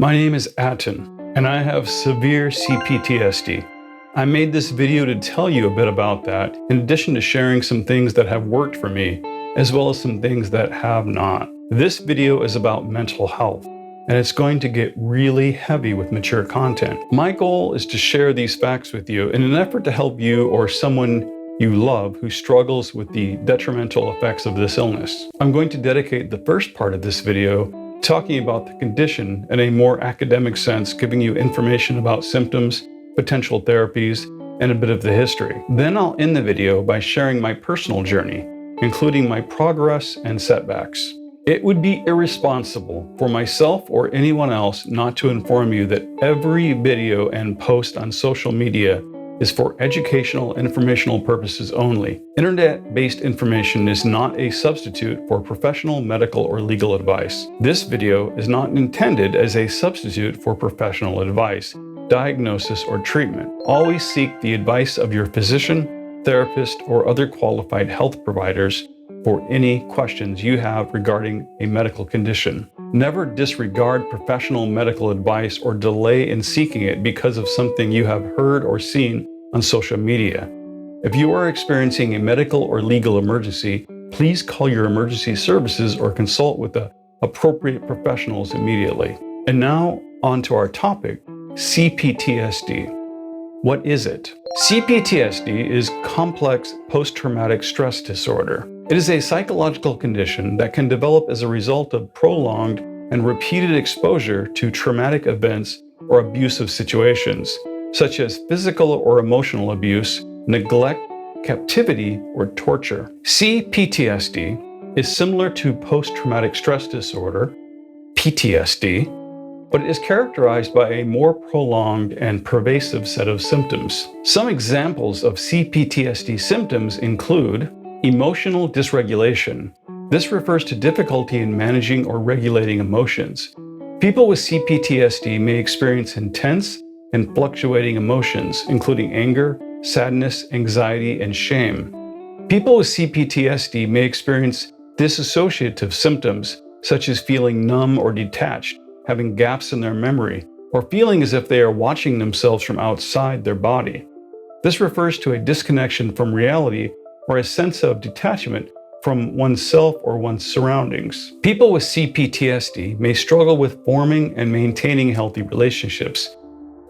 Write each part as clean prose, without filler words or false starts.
My name is Atten, and I have severe c-PTSD. I made this video to tell you a bit about that, in addition to sharing some things that have worked for me, as well as some things that have not. This video is about mental health, and it's going to get really heavy with mature content. My goal is to share these facts with you in an effort to help you or someone you love who struggles with the detrimental effects of this illness. I'm going to dedicate the first part of this video talking about the condition in a more academic sense, giving you information about symptoms, potential therapies, and a bit of the history. Then I'll end the video by sharing my personal journey, including my progress and setbacks. It would be irresponsible for myself or anyone else not to inform you that every video and post on social media is for educational and informational purposes only. Internet-based information is not a substitute for professional medical or legal advice. This video is not intended as a substitute for professional advice, diagnosis, or treatment. Always seek the advice of your physician, therapist, or other qualified health providers for any questions you have regarding a medical condition. Never disregard professional medical advice or delay in seeking it because of something you have heard or seen on social media. If you are experiencing a medical or legal emergency, please call your emergency services or consult with the appropriate professionals immediately. And now on to our topic, c-PTSD. What is it? C-PTSD is complex post-traumatic stress disorder. It is a psychological condition that can develop as a result of prolonged and repeated exposure to traumatic events or abusive situations, such as physical or emotional abuse, neglect, captivity, or torture. c-PTSD is similar to post-traumatic stress disorder, PTSD, but it is characterized by a more prolonged and pervasive set of symptoms. Some examples of c-PTSD symptoms include emotional dysregulation. This refers to difficulty in managing or regulating emotions. People with c-PTSD may experience intense and fluctuating emotions, including anger, sadness, anxiety, and shame. People with c-PTSD may experience dissociative symptoms, such as feeling numb or detached, having gaps in their memory, or feeling as if they are watching themselves from outside their body. This refers to a disconnection from reality or a sense of detachment from oneself or one's surroundings. People with c-PTSD may struggle with forming and maintaining healthy relationships.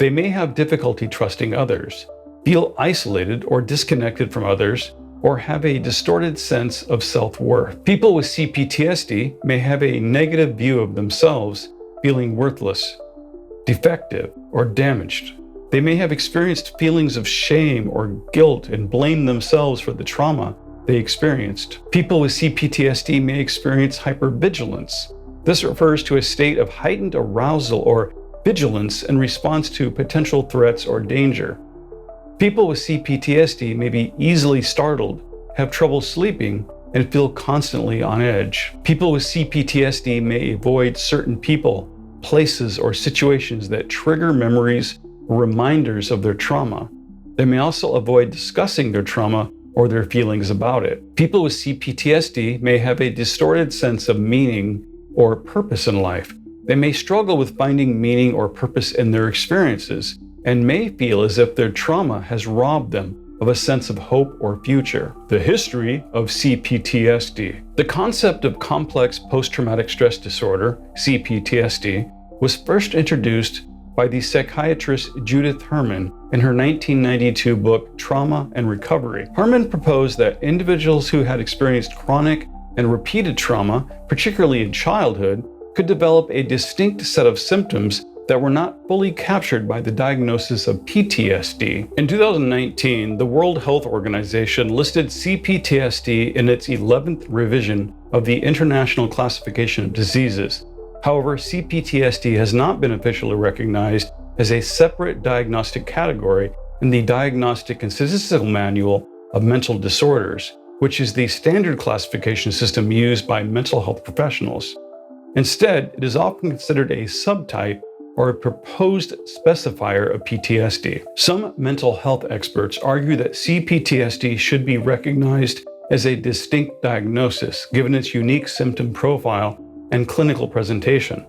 They may have difficulty trusting others, feel isolated or disconnected from others, or have a distorted sense of self-worth. People with c-PTSD may have a negative view of themselves, feeling worthless, defective, or damaged. They may have experienced feelings of shame or guilt and blame themselves for the trauma they experienced. People with c-PTSD may experience hypervigilance. This refers to a state of heightened arousal or vigilance in response to potential threats or danger. People with c-PTSD may be easily startled, have trouble sleeping, and feel constantly on edge. People with c-PTSD may avoid certain people, places, or situations that trigger memories or reminders of their trauma. They may also avoid discussing their trauma or their feelings about it. People with c-PTSD may have a distorted sense of meaning or purpose in life. They may struggle with finding meaning or purpose in their experiences and may feel as if their trauma has robbed them of a sense of hope or future. The history of c-PTSD. The concept of complex post-traumatic stress disorder, c-PTSD, was first introduced by the psychiatrist Judith Herman in her 1992 book, Trauma and Recovery. Herman proposed that individuals who had experienced chronic and repeated trauma, particularly in childhood, could develop a distinct set of symptoms that were not fully captured by the diagnosis of PTSD. In 2019, the World Health Organization listed c-PTSD in its 11th revision of the International Classification of Diseases. However, c-PTSD has not been officially recognized as a separate diagnostic category in the Diagnostic and Statistical Manual of Mental Disorders, which is the standard classification system used by mental health professionals. Instead, it is often considered a subtype or a proposed specifier of PTSD. Some mental health experts argue that c-PTSD should be recognized as a distinct diagnosis, given its unique symptom profile and clinical presentation.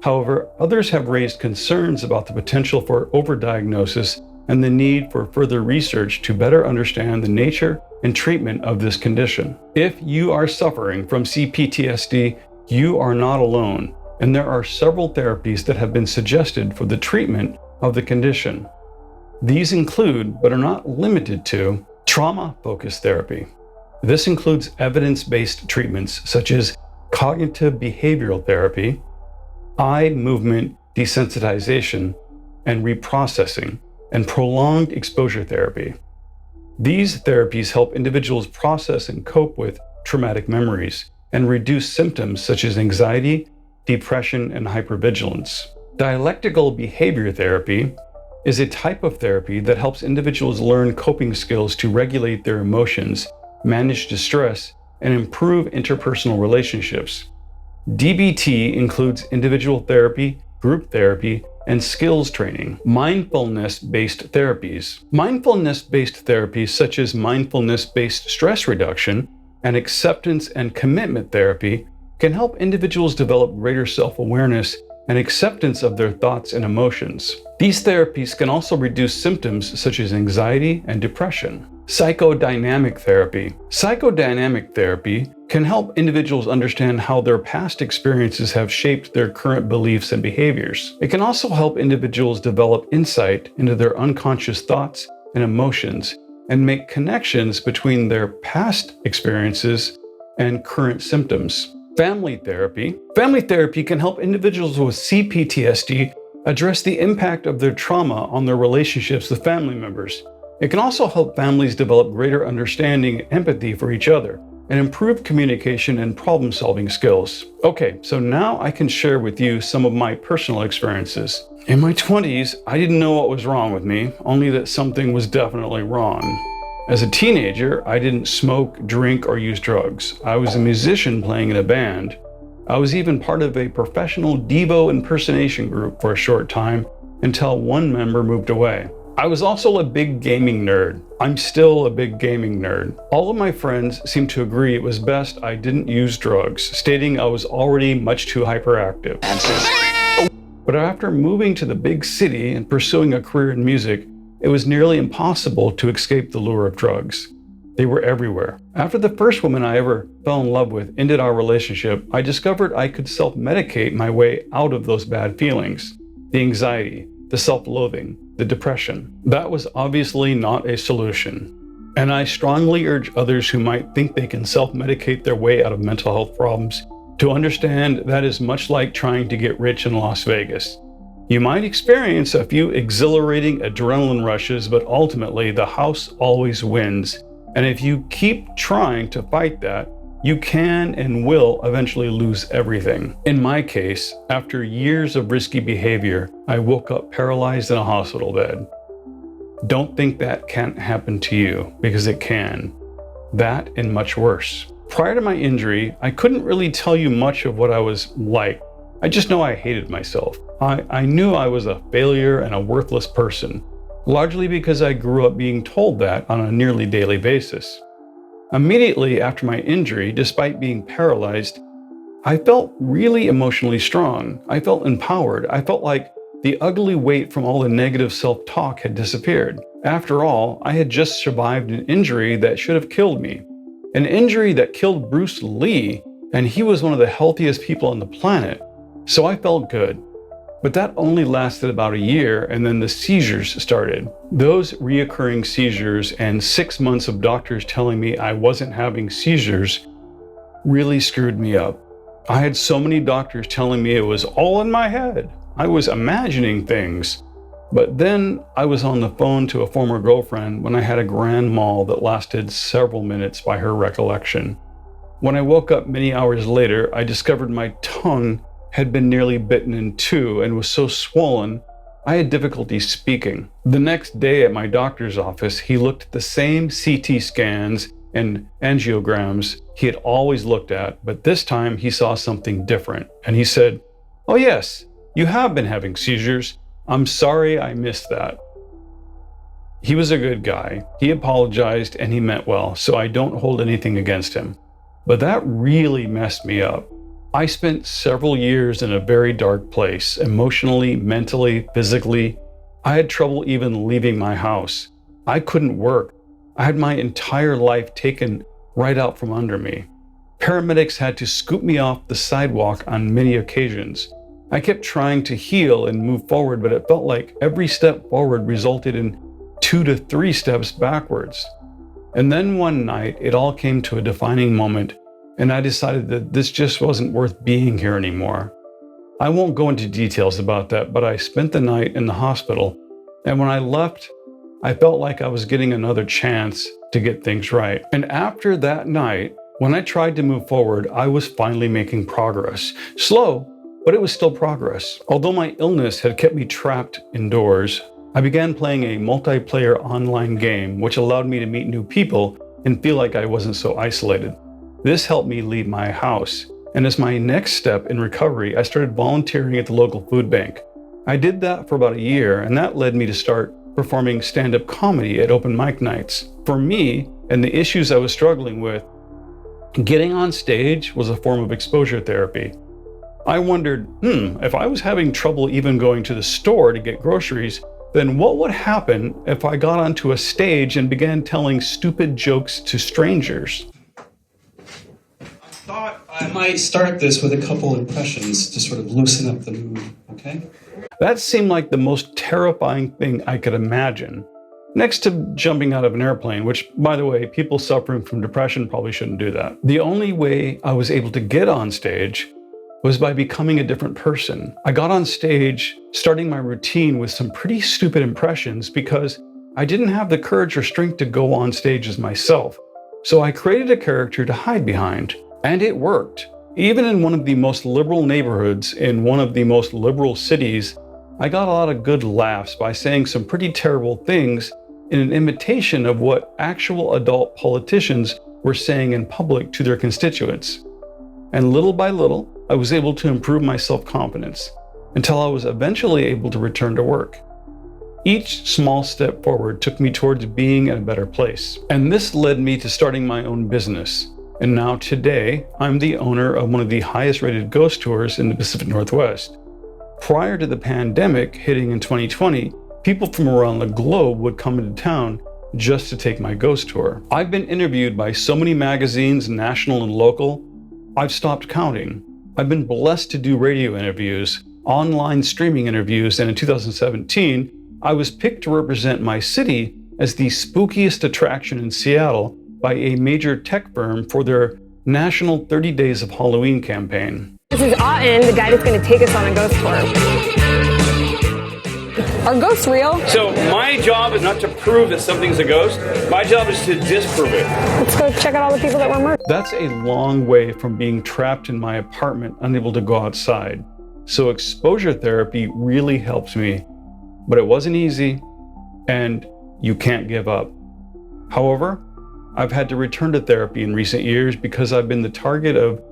However, others have raised concerns about the potential for overdiagnosis and the need for further research to better understand the nature and treatment of this condition. If you are suffering from c-PTSD, you are not alone, and there are several therapies that have been suggested for the treatment of the condition. These include, but are not limited to, trauma-focused therapy. This includes evidence-based treatments such as cognitive behavioral therapy, eye movement desensitization and reprocessing, and prolonged exposure therapy. These therapies help individuals process and cope with traumatic memories and reduce symptoms such as anxiety, depression, and hypervigilance. Dialectical behavior therapy is a type of therapy that helps individuals learn coping skills to regulate their emotions, manage distress, and improve interpersonal relationships. DBT includes individual therapy, group therapy, and skills training. Mindfulness-based therapies. Mindfulness-based therapies such as mindfulness-based stress reduction and acceptance and commitment therapy can help individuals develop greater self-awareness and acceptance of their thoughts and emotions. These therapies can also reduce symptoms such as anxiety and depression. Psychodynamic therapy. Psychodynamic therapy can help individuals understand how their past experiences have shaped their current beliefs and behaviors. It can also help individuals develop insight into their unconscious thoughts and emotions and make connections between their past experiences and current symptoms. Family therapy. Family therapy can help individuals with c-PTSD address the impact of their trauma on their relationships with family members. It can also help families develop greater understanding and empathy for each other and improve communication and problem-solving skills. Okay, so now I can share with you some of my personal experiences. In my 20s, I didn't know what was wrong with me, only that something was definitely wrong. As a teenager, I didn't smoke, drink, or use drugs. I was a musician playing in a band. I was even part of a professional Devo impersonation group for a short time until one member moved away. I was also a big gaming nerd. I'm still a big gaming nerd. All of my friends seemed to agree it was best I didn't use drugs, stating I was already much too hyperactive. But after moving to the big city and pursuing a career in music, it was nearly impossible to escape the lure of drugs. They were everywhere. After the first woman I ever fell in love with ended our relationship, I discovered I could self-medicate my way out of those bad feelings. The anxiety, the self-loathing, the depression. That was obviously not a solution. And I strongly urge others who might think they can self-medicate their way out of mental health problems to understand that is much like trying to get rich in Las Vegas. You might experience a few exhilarating adrenaline rushes, but ultimately the house always wins. And if you keep trying to fight that, you can and will eventually lose everything. In my case, after years of risky behavior, I woke up paralyzed in a hospital bed. Don't think that can't happen to you, because it can. That and much worse. Prior to my injury, I couldn't really tell you much of what I was like. I just know I hated myself. I knew I was a failure and a worthless person, largely because I grew up being told that on a nearly daily basis. Immediately after my injury, despite being paralyzed, I felt really emotionally strong. I felt empowered. I felt like the ugly weight from all the negative self-talk had disappeared. After all, I had just survived an injury that should have killed me. An injury that killed Bruce Lee, and he was one of the healthiest people on the planet. So I felt good. But that only lasted about a year, and then the seizures started. Those reoccurring seizures and 6 months of doctors telling me I wasn't having seizures really screwed me up. I had so many doctors telling me it was all in my head. I was imagining things. But then I was on the phone to a former girlfriend when I had a grand mal that lasted several minutes by her recollection. When I woke up many hours later, I discovered my tongue had been nearly bitten in two and was so swollen, I had difficulty speaking. The next day at my doctor's office, he looked at the same CT scans and angiograms he had always looked at, but this time he saw something different. And he said, "Oh yes, you have been having seizures. I'm sorry I missed that." He was a good guy. He apologized and he meant well, so I don't hold anything against him. But that really messed me up. I spent several years in a very dark place, emotionally, mentally, physically. I had trouble even leaving my house. I couldn't work. I had my entire life taken right out from under me. Paramedics had to scoop me off the sidewalk on many occasions. I kept trying to heal and move forward, but it felt like every step forward resulted in 2 to 3 steps backwards. And then one night, it all came to a defining moment, and I decided that this just wasn't worth being here anymore. I won't go into details about that, but I spent the night in the hospital, and when I left, I felt like I was getting another chance to get things right. And after that night, when I tried to move forward, I was finally making progress. Slow, but it was still progress. Although my illness had kept me trapped indoors, I began playing a multiplayer online game, which allowed me to meet new people and feel like I wasn't so isolated. This helped me leave my house. And as my next step in recovery, I started volunteering at the local food bank. I did that for about a year, and that led me to start performing stand-up comedy at open mic nights. For me, and the issues I was struggling with, getting on stage was a form of exposure therapy. I wondered, if I was having trouble even going to the store to get groceries, then what would happen if I got onto a stage and began telling stupid jokes to strangers? I thought I might start this with a couple impressions to sort of loosen up the mood, okay? That seemed like the most terrifying thing I could imagine. Next to jumping out of an airplane, which, by the way, people suffering from depression probably shouldn't do that. The only way I was able to get on stage was by becoming a different person. I got on stage, starting my routine with some pretty stupid impressions because I didn't have the courage or strength to go on stage as myself. So I created a character to hide behind, and it worked. Even in one of the most liberal neighborhoods in one of the most liberal cities, I got a lot of good laughs by saying some pretty terrible things in an imitation of what actual adult politicians were saying in public to their constituents. And little by little, I was able to improve my self-confidence until I was eventually able to return to work. Each small step forward took me towards being in a better place. And this led me to starting my own business. And now today, I'm the owner of one of the highest rated ghost tours in the Pacific Northwest. Prior to the pandemic hitting in 2020, people from around the globe would come into town just to take my ghost tour. I've been interviewed by so many magazines, national and local, I've stopped counting. I've been blessed to do radio interviews, online streaming interviews, and in 2017, I was picked to represent my city as the spookiest attraction in Seattle by a major tech firm for their national 30 Days of Halloween campaign. This is Otten, the guy that's going to take us on a ghost tour. Are ghosts real? So my job is not to prove that something's a ghost. My job is to disprove it. Let's go check out all the people that were murdered. That's a long way from being trapped in my apartment, unable to go outside. So exposure therapy really helped me, but it wasn't easy, and you can't give up. However, I've had to return to therapy in recent years because I've been the target of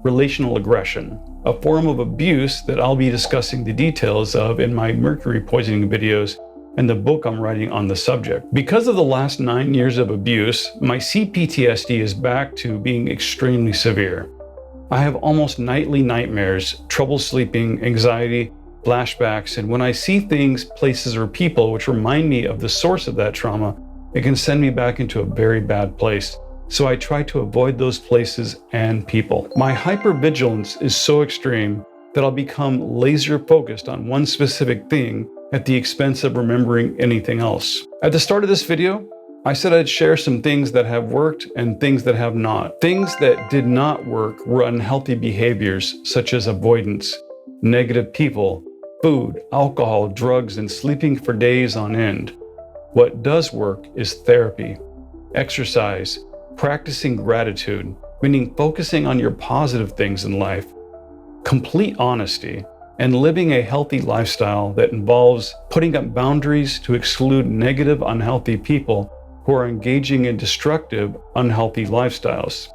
relational aggression, a form of abuse that I'll be discussing the details of in my mercury poisoning videos and the book I'm writing on the subject. Because of the last 9 years of abuse, my c-PTSD is back to being extremely severe. I have almost nightly nightmares, trouble sleeping, anxiety, flashbacks, and when I see things, places, or people which remind me of the source of that trauma, it can send me back into a very bad place. So I try to avoid those places and people. My hypervigilance is so extreme that I'll become laser focused on one specific thing at the expense of remembering anything else. At the start of this video, I said I'd share some things that have worked and things that have not. Things that did not work were unhealthy behaviors such as avoidance, negative people, food, alcohol, drugs, and sleeping for days on end. What does work is therapy, exercise, practicing gratitude, meaning focusing on your positive things in life, complete honesty, and living a healthy lifestyle that involves putting up boundaries to exclude negative, unhealthy people who are engaging in destructive, unhealthy lifestyles.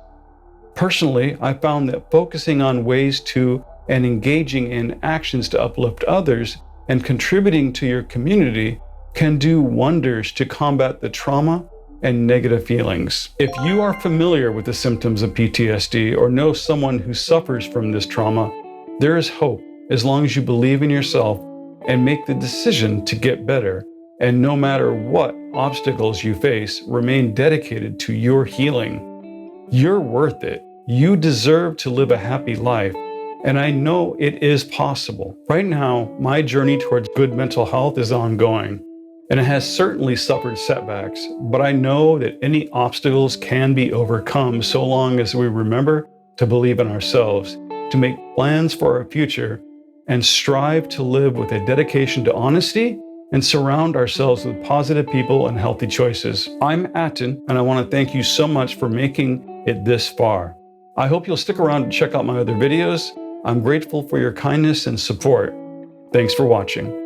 Personally, I found that focusing on ways to and engaging in actions to uplift others and contributing to your community can do wonders to combat the trauma and negative feelings. If you are familiar with the symptoms of PTSD or know someone who suffers from this trauma, there is hope as long as you believe in yourself and make the decision to get better. And no matter what obstacles you face, remain dedicated to your healing. You're worth it. You deserve to live a happy life. And I know it is possible. Right now, my journey towards good mental health is ongoing, and it has certainly suffered setbacks, but I know that any obstacles can be overcome so long as we remember to believe in ourselves, to make plans for our future, and strive to live with a dedication to honesty and surround ourselves with positive people and healthy choices. I'm Atten, and I want to thank you so much for making it this far. I hope you'll stick around and check out my other videos. I'm grateful for your kindness and support. Thanks for watching.